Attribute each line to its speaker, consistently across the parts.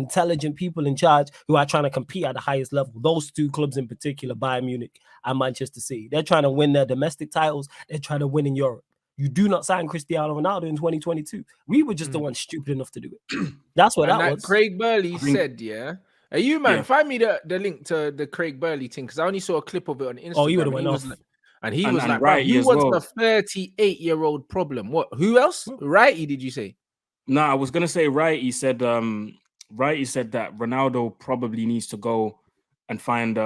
Speaker 1: intelligent people in charge who are trying to compete at the highest level. Those two clubs in particular, Bayern Munich and Manchester City, they're trying to win their domestic titles. They're trying to win in Europe. You do not sign Cristiano Ronaldo in 2022. We were just the ones stupid enough to do it. That's what that was.
Speaker 2: Craig Burley said, yeah. Are you, man? Find me the link to the Craig Burley thing, because I only saw a clip of it on Instagram.
Speaker 1: Oh, he would have went off.
Speaker 2: And he was like, right, who wants a 38-year-old problem? What? Who else? Righty, did you say?
Speaker 3: No, I was gonna say Righty said Righty said that Ronaldo probably needs to go and find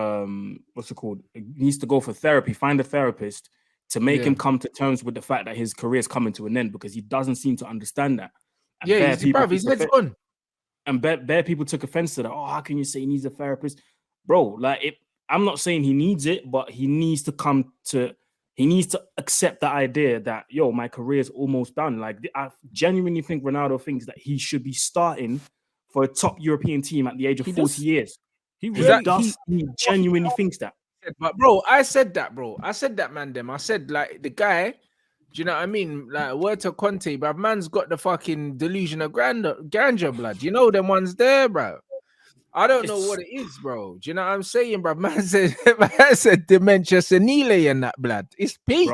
Speaker 3: what's it called? He needs to go for therapy, find a therapist to make him come to terms with the fact that his career is coming to an end, because he doesn't seem to understand that. And
Speaker 2: his head's on.
Speaker 3: And bare people took offense to that. Oh, how can you say he needs a therapist? Bro, like I'm not saying he needs it, but he needs to accept the idea that, yo, my career is almost done. Like, I genuinely think Ronaldo thinks that he should be starting for a top European team at the age of 40 years. He genuinely thinks that.
Speaker 2: But bro, I said that, man. I said, like, the guy, do you know what I mean? Like, word to Conte, bruv, man's got the fucking delusional grandeur blood. You know them ones there, bro. I don't know what it is, bro. Do you know what I'm saying, bro? Man said dementia senile in that blood. It's peak.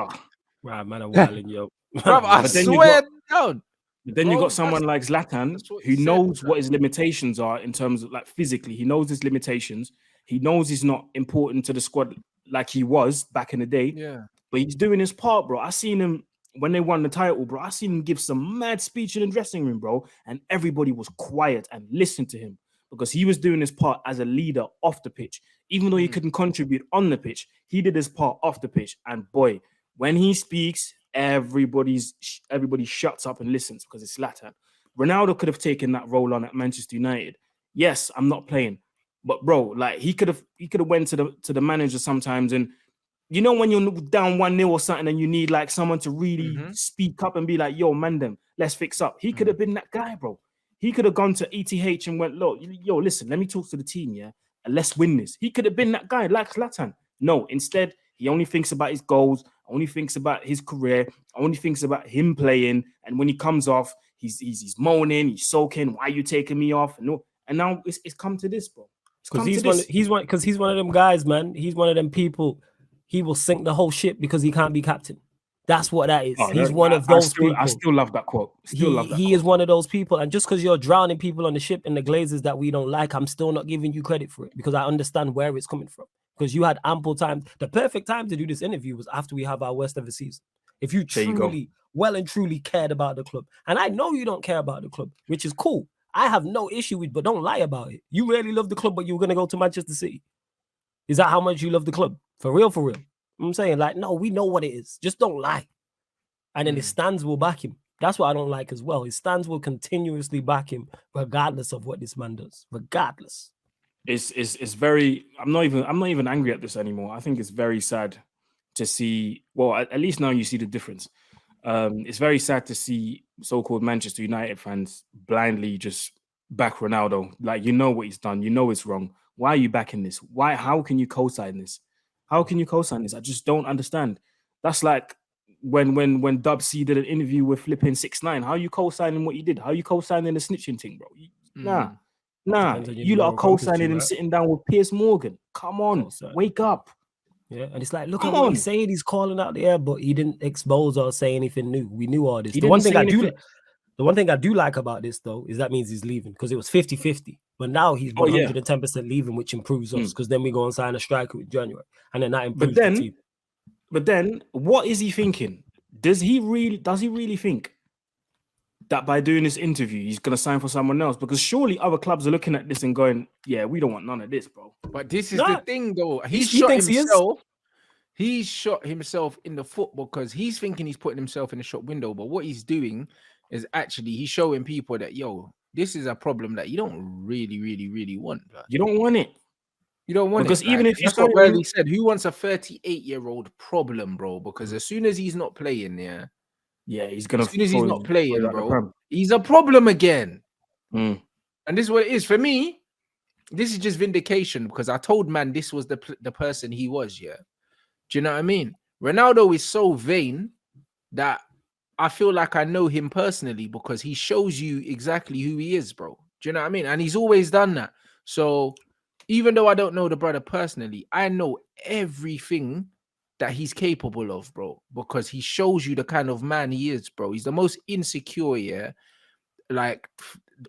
Speaker 1: Right, man, I'm wilding, yo.
Speaker 2: Bro, I swear down.
Speaker 3: But then you got someone like Zlatan who knows what his limitations are in terms of, like, physically. He knows his limitations. He knows he's not important to the squad like he was back in the day.
Speaker 2: Yeah.
Speaker 3: But he's doing his part, bro. I seen him when they won the title, bro. I seen him give some mad speech in the dressing room, bro. And everybody was quiet and listened to him because he was doing his part as a leader off the pitch. Even though he couldn't contribute on the pitch, he did his part off the pitch. And boy, when he speaks, everybody shuts up and listens because it's Zlatan. Ronaldo could have taken that role on at Manchester United. Yes, I'm not playing. But bro, like he could have went to the manager sometimes, and you know when you're down 1-0 or something and you need like someone to really speak up and be like, yo, man, them, let's fix up. He could have been that guy, bro. He could have gone to ETH and went, look, yo, listen, let me talk to the team, yeah, and let's win this. He could have been that guy like Zlatan. No, instead, he only thinks about his goals, only thinks about his career, only thinks about him playing, and when he comes off, he's moaning, he's sulking. Why are you taking me off? And now it's come to this, bro.
Speaker 1: Because he's one of them guys, man. He's one of them people. He will sink the whole ship because he can't be captain. That's what that is. He's one of those people.
Speaker 3: I still love that quote.
Speaker 1: He is one of those people. And just because you're drowning people on the ship in the glazes that we don't like, I'm still not giving you credit for it because I understand where it's coming from. Because you had ample time. The perfect time to do this interview was after we have our worst ever season. If you truly, well and truly cared about the club. And I know you don't care about the club, which is cool. I have no issue with, but don't lie about it. You really love the club, but you were going to go to Manchester City. Is that how much you love the club? For real, for real. I'm saying, like, no, we know what it is. Just don't lie. And then his stands will back him. That's what I don't like as well. His stands will continuously back him, regardless of what this man does. Regardless.
Speaker 3: It's very. I'm not even angry at this anymore. I think it's very sad to see. Well, at least now you see the difference. It's very sad to see so-called Manchester United fans blindly just back Ronaldo. Like, you know what he's done. You know it's wrong. Why are you backing this? Why? How can you co-sign this? How can you co-sign this? I just don't understand. That's like when Dub C did an interview with flipping 6ix9ine. How are you co-signing what you did? How are you co-signing the snitching thing, bro? Nah. You lot are co-signing and sitting down with Piers Morgan. Come on, wake up.
Speaker 1: Yeah, and it's like, look at what he's saying. He's calling out the air, but he didn't expose or say anything new. We knew all this. The one thing I do like about this, though, is that means he's leaving because it was 50-50. But now he's 110% leaving, which improves us because then we go and sign a striker with January. And then that improves the team.
Speaker 3: But then, what is he thinking? Does he really think that by doing this interview, he's going to sign for someone else? Because surely other clubs are looking at this and going, yeah, we don't want none of this, bro.
Speaker 2: But this is the thing, though. He shot himself in the foot because he's thinking he's putting himself in the shop window. But what he's doing is actually he's showing people that, yo, this is a problem that you don't really, really, really want. Bro.
Speaker 3: You don't want it.
Speaker 2: You don't want
Speaker 3: because
Speaker 2: it.
Speaker 3: Because even if you
Speaker 2: that's what Burley said, who wants a 38-year-old problem, bro? Because as soon as he's not playing,
Speaker 3: he's gonna.
Speaker 2: As soon as he's not playing, bro, he's a problem again. And this is what it is for me. This is just vindication because I told man this was the person he was. Yeah, do you know what I mean? Ronaldo is so vain that I feel like I know him personally because he shows you exactly who he is, bro. Do Do you know what I mean? And he's always done that. So even though I don't know the brother personally, I know everything that he's capable of, bro, because he shows you the kind of man he is, bro. He's the most insecure, yeah. Like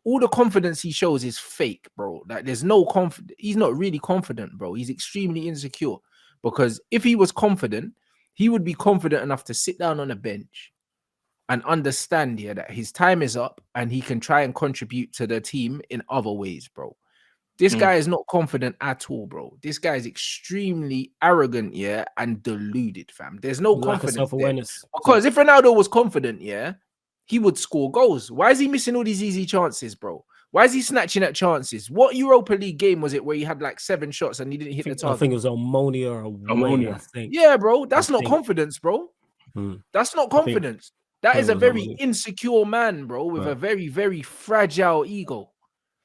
Speaker 2: all the confidence he shows is fake, bro. Like there's no confidence. He's not really confident, bro. He's extremely insecure, because if he was confident, he would be confident enough to sit down on a bench and understand, yeah, that his time is up and he can try and contribute to the team in other ways, bro. This guy is not confident at all, bro. This guy is extremely arrogant, yeah, and deluded, fam. There's no
Speaker 1: Lack of
Speaker 2: confidence there.
Speaker 1: self-awareness.
Speaker 2: Because if Ronaldo was confident, yeah, he would score goals. Why is he missing all these easy chances, bro? Why is he snatching at chances? What Europa League game was it where he had like 7 shots and he didn't hit the
Speaker 1: I
Speaker 2: target?
Speaker 1: think it was ammonia or
Speaker 3: Ammonia.
Speaker 1: I think.
Speaker 2: Yeah, bro. That's
Speaker 1: I
Speaker 2: not
Speaker 1: think.
Speaker 2: confidence, bro.
Speaker 1: Hmm.
Speaker 2: That's not
Speaker 1: I think-
Speaker 2: confidence. That
Speaker 1: think
Speaker 2: is
Speaker 1: it
Speaker 2: a
Speaker 1: was
Speaker 2: very
Speaker 1: ammonia.
Speaker 2: insecure man, bro, with
Speaker 1: Right.
Speaker 2: a very, very fragile ego.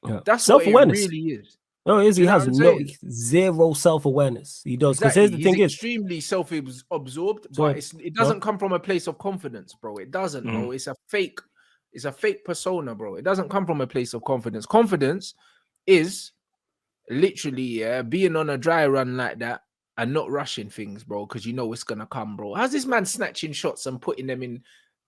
Speaker 1: Yeah.
Speaker 2: That's what it
Speaker 1: Self-awareness.
Speaker 2: really is.
Speaker 1: No, it is.
Speaker 2: Do
Speaker 1: He
Speaker 2: you know
Speaker 1: has
Speaker 2: what I'm
Speaker 1: no
Speaker 2: saying?
Speaker 1: zero self-awareness. He does. Because
Speaker 2: Exactly.
Speaker 1: here's the
Speaker 2: He's
Speaker 1: thing is,
Speaker 2: extremely self-absorbed,
Speaker 1: So-
Speaker 2: but it doesn't come from a place of confidence, bro. It doesn't, bro. It's a fake persona, bro. It doesn't come from a place of confidence. Confidence is literally being on a dry run like that and not rushing things, bro, because you know it's gonna come, bro. How's this man snatching shots and putting them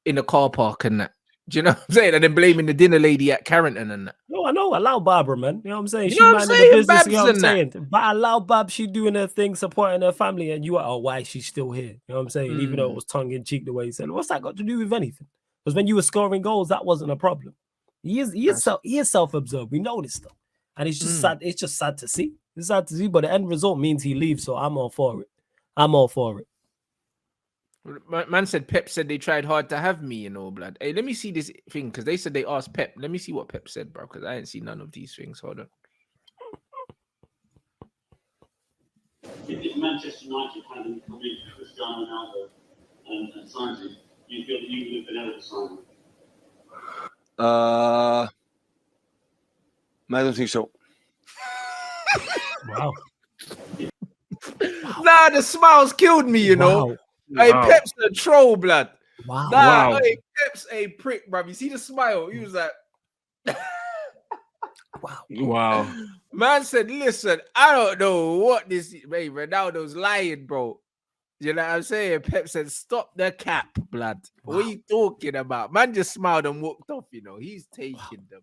Speaker 2: in a car park and that? Do you know what I'm saying? And then blaming the dinner lady at Carrington and that.
Speaker 1: no, I know. Allow Barbara, man. You know what I'm saying?
Speaker 2: You
Speaker 1: She
Speaker 2: know what I'm
Speaker 1: minding
Speaker 2: saying?
Speaker 1: the business.
Speaker 2: Babs
Speaker 1: You know what I'm
Speaker 2: and that.
Speaker 1: saying? But allow Bab, she doing her thing, supporting her family, and you are, oh, why is she still here? You know what I'm saying? Even though it was tongue in cheek the way he said, what's that got to do with anything? Because when you were scoring goals, that wasn't a problem. He is self-absorbed. We know this stuff, and it's just sad. It's just sad to see. It's sad to see, but the end result means he leaves. So I'm all for it. I'm all for it.
Speaker 2: Man said Pep said they tried hard to have me, blood. Hey, let me see this thing because they said they asked Pep. Let me see what Pep said, bro, because I ain't seen none of these things. Hold on.
Speaker 4: If Manchester United hadn't come in for Cristiano Ronaldo and signed him, you feel that you would have been able to sign him?
Speaker 5: I don't think so.
Speaker 1: Wow.
Speaker 2: Nah, the smiles killed me, you know.
Speaker 1: Wow.
Speaker 2: Hey,
Speaker 3: Wow.
Speaker 2: Pep's a troll, blood.
Speaker 1: Wow.
Speaker 2: Nah,
Speaker 3: Wow.
Speaker 2: hey, Pep's a prick, bro. You see the smile? He was like,
Speaker 1: Wow.
Speaker 3: Wow.
Speaker 2: man said, listen, I don't know what this is. Hey, Ronaldo's lying, bro. You know what I'm saying? Pep said, stop the cap, blood. What are you talking about? Man just smiled and walked off, you know. He's taking them.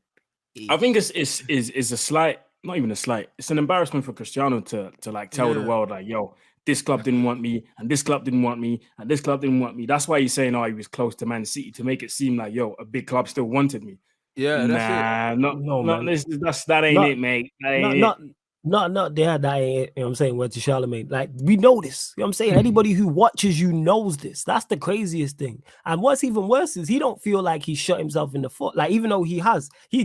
Speaker 3: I think it's a slight, not even a slight. It's an embarrassment for Cristiano to like tell the world like, yo, this club didn't want me, and this club didn't want me, and this club didn't want me. That's why he's saying, oh, he was close to Man City to make it seem like, yo, a big club still wanted me.
Speaker 2: Yeah, that's
Speaker 3: That ain't
Speaker 1: Not-
Speaker 3: it, mate. That ain't it.
Speaker 1: Not there. That ain't it. You know what I'm saying? Word to Charlemagne. Like, we know this. You know what I'm saying? Anybody who watches you knows this. That's the craziest thing. And what's even worse is he don't feel like he shot himself in the foot. Like, even though he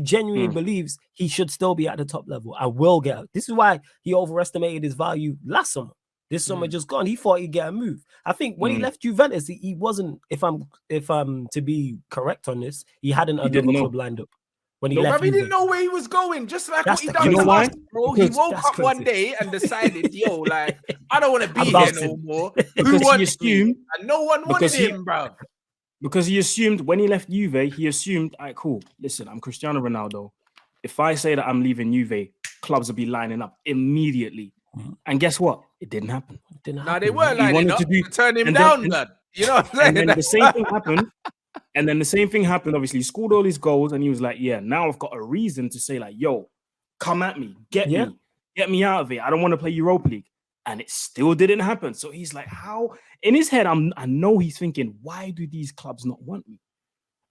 Speaker 1: genuinely believes he should still be at the top level and will get out. This is why he overestimated his value last summer. This summer just gone. He thought he'd get a move. I think when he left Juventus, he wasn't, if I'm to be correct on this, he hadn't another
Speaker 3: didn't know.
Speaker 1: club lined up. When he
Speaker 2: No,
Speaker 1: left
Speaker 2: he didn't
Speaker 1: Juve.
Speaker 2: know where he was going, just like
Speaker 1: That's
Speaker 2: what he
Speaker 1: the
Speaker 2: done
Speaker 1: crazy-
Speaker 3: You know
Speaker 2: to
Speaker 3: why?
Speaker 2: us, bro. He
Speaker 1: Because
Speaker 2: woke
Speaker 1: that's
Speaker 2: up one
Speaker 1: crazy.
Speaker 2: day and decided, yo, like, I don't want to be
Speaker 1: I'm
Speaker 2: here
Speaker 1: bouncing.
Speaker 2: no more.
Speaker 3: Because
Speaker 2: Who
Speaker 3: he
Speaker 2: wants me?
Speaker 3: assumed-
Speaker 2: And no one wanted
Speaker 3: because he-
Speaker 2: him, bro.
Speaker 3: Because he assumed when he left Juve, he assumed, all right, cool. Listen, I'm Cristiano Ronaldo. If I say that I'm leaving Juve, clubs will be lining up immediately. And guess what? It didn't happen.
Speaker 1: Didn't
Speaker 2: Nah, they
Speaker 1: happen,
Speaker 2: were
Speaker 1: man.
Speaker 2: lining
Speaker 3: wanted
Speaker 2: up
Speaker 3: to
Speaker 2: to
Speaker 3: do-
Speaker 2: turn him
Speaker 3: and
Speaker 2: down,
Speaker 3: then-
Speaker 2: blood. You know what I'm saying?
Speaker 3: And then the same thing happened. And then the same thing happened. Obviously, he scored all his goals, and he was like, "Yeah, now I've got a reason to say, like, yo, come at me, get me out of it. I don't want to play Europa League." And it still didn't happen. So he's like, "How?" In his head, I know he's thinking, "Why do these clubs not want me?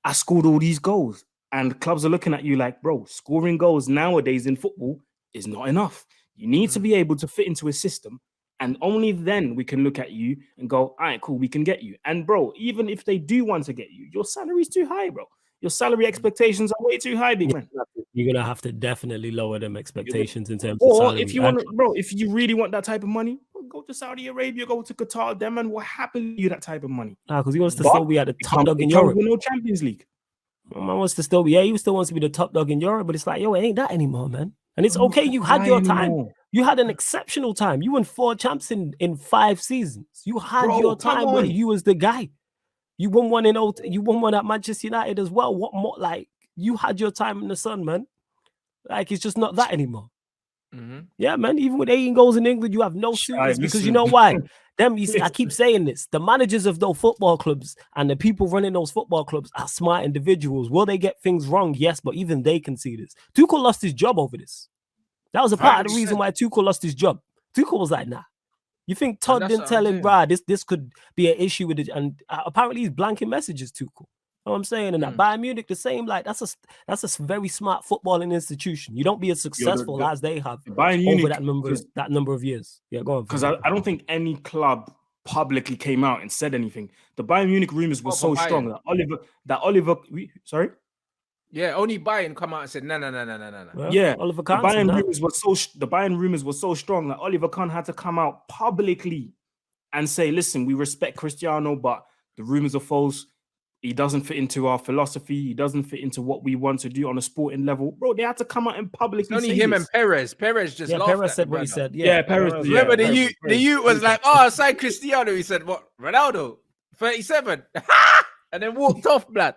Speaker 3: I scored all these goals, and clubs are looking at you like, bro, scoring goals nowadays in football is not enough. You need to be able to fit into a system." And only then we can look at you and go, all right, cool, we can get you. And bro, even if they do want to get you, your salary's too high, bro. Your salary expectations are way too high, big man.
Speaker 1: You're gonna have to definitely lower them expectations in terms of
Speaker 3: Or
Speaker 1: salary.
Speaker 3: if you want, bro, if you really want that type of money, go to Saudi Arabia, go to Qatar, them and will happily give you that type of money.
Speaker 1: because he wants to
Speaker 3: But
Speaker 1: still be at the
Speaker 3: It
Speaker 1: top
Speaker 3: can't-
Speaker 1: dog in
Speaker 3: it can't
Speaker 1: Europe.
Speaker 3: win no Champions League.
Speaker 1: Man wants to still be, he still wants to be the top dog in Europe, but it's like, yo, it ain't that anymore, man. And it's okay, you had your time.
Speaker 3: Anymore.
Speaker 1: You had an exceptional time. You won 4 champs in 5 seasons. You had
Speaker 3: Bro,
Speaker 1: your
Speaker 3: come
Speaker 1: time where
Speaker 3: on.
Speaker 1: you was the guy. You won one you won one at Manchester United as well. What more? Like, you had your time in the sun, man. Like it's just not that anymore.
Speaker 2: Mm-hmm.
Speaker 1: Yeah, man. Even with 18 goals in England, you have no serious because you
Speaker 3: listen.
Speaker 1: know why? Them, I
Speaker 3: Listen.
Speaker 1: keep saying this. The managers of those football clubs and the people running those football clubs are smart individuals. Will they get things wrong? Yes, but even they can see this. Tuchel lost his job over this. That was a part of the reason why Tuchel lost his job. Tuchel was like, nah. You think Todd
Speaker 2: that's
Speaker 1: didn't
Speaker 2: what
Speaker 1: tell
Speaker 2: I'm
Speaker 1: him,
Speaker 2: saying.
Speaker 1: bruh, this could be an issue with it? And apparently he's blanking messages, Tuchel. You know what I'm saying? And at Bayern Munich, the same, like that's a very smart footballing institution. You don't be as successful as they have
Speaker 3: Bayern
Speaker 1: over
Speaker 3: Munich,
Speaker 1: that number of years. Yeah, go on.
Speaker 3: Because I don't think any club publicly came out and said anything. The Bayern Munich rumors were so strong that Oliver. Sorry.
Speaker 2: Yeah, only Bayern come out and said no.
Speaker 1: Well,
Speaker 3: Yeah,
Speaker 1: Oliver
Speaker 3: the
Speaker 1: Kahn said
Speaker 3: Bayern
Speaker 1: that.
Speaker 3: rumors were so strong that Oliver Kahn had to come out publicly and say, "Listen, we respect Cristiano, but the rumors are false. He doesn't fit into our philosophy. He doesn't fit into what we want to do on a sporting level." Bro, they had to come out and publicly
Speaker 2: Only
Speaker 3: say
Speaker 2: him
Speaker 3: this.
Speaker 2: and Perez. Perez just laughed
Speaker 1: Perez
Speaker 2: at
Speaker 1: said
Speaker 2: the
Speaker 1: what he
Speaker 2: brother.
Speaker 1: said.
Speaker 3: Yeah, Perez.
Speaker 2: Remember
Speaker 3: Perez,
Speaker 2: the youth was like, "Oh, sign Cristiano." He said, "What? Ronaldo, 37," and then walked off, blood.